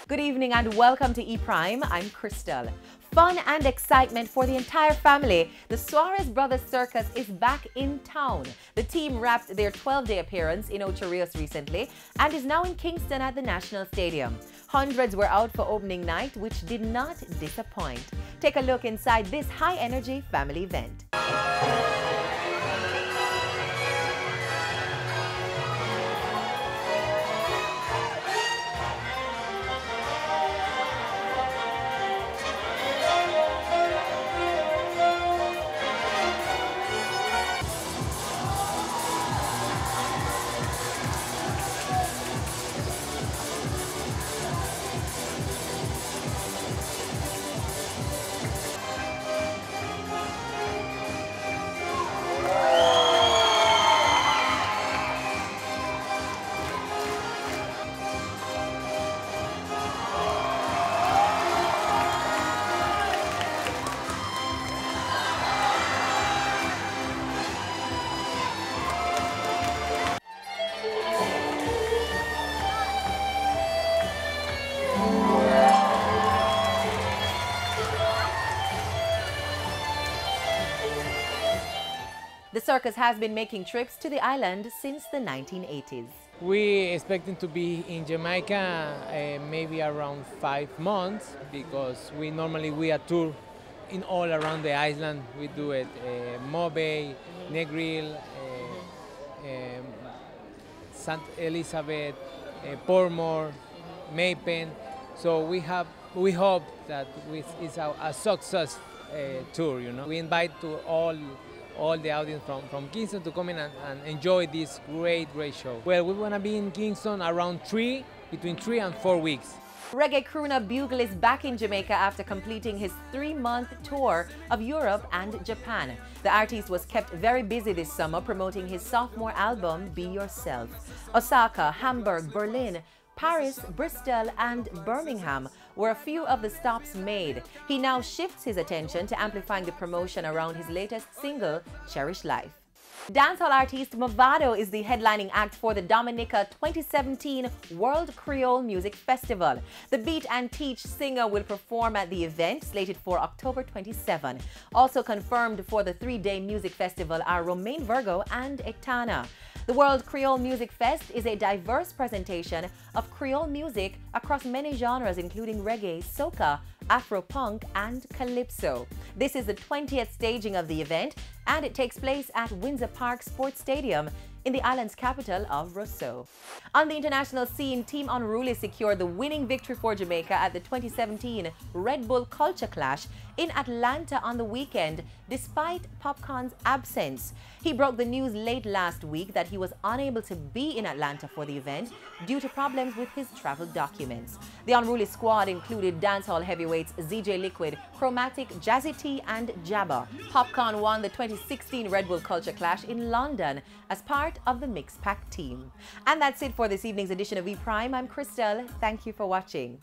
Good evening and welcome to E-Prime. I'm Crystal. Fun and excitement for the entire family. The Suarez Brothers Circus is back in town. The team wrapped their 12-day appearance in Ocho Rios recently and is now in Kingston at the National Stadium. Hundreds were out for opening night, which did not disappoint. Take a look inside this high-energy family event. The circus has been making trips to the island since the 1980s. We expecting to be in Jamaica maybe around 5 months because we a tour in all around the island. We do it Mobay, Negril, St. Elizabeth, Portmore, Maypen. So we hope that it's a success tour. You know, we invite to all the audience from Kingston to come in and enjoy this great show. Well, we want to be in Kingston around between 3 and 4 weeks. Reggae crooner Bugle is back in Jamaica after completing his 3-month tour of Europe and Japan. The artist was kept very busy this summer promoting his sophomore album, Be Yourself. Osaka, Hamburg, Berlin, Paris, Bristol and Birmingham were a few of the stops made. He now shifts his attention to amplifying the promotion around his latest single, Cherish Life. Dancehall artist Mavado is the headlining act for the Dominica 2017 World Creole Music Festival. The Beat and Teach singer will perform at the event slated for October 27. Also confirmed for the 3-day music festival are Romain Virgo and Etana. The World Creole Music Fest is a diverse presentation of Creole music across many genres including reggae, soca, Afro-punk and calypso. This is the 20th staging of the event and it takes place at Windsor Park Sports Stadium in the island's capital of Roseau. On the international scene, Team Unruly secured the winning victory for Jamaica at the 2017 Red Bull Culture Clash in Atlanta on the weekend, despite Popcorn's absence. He broke the news late last week that he was unable to be in Atlanta for the event due to problems with his travel documents. The Unruly squad included dancehall heavyweights ZJ Liquid, Chromatic, Jazzy T and Jabba. Popcorn won the 2016 Red Bull Culture Clash in London as part of the Mix Pack team. And that's it for this evening's edition of E-Prime. I'm Crystal. Thank you for watching.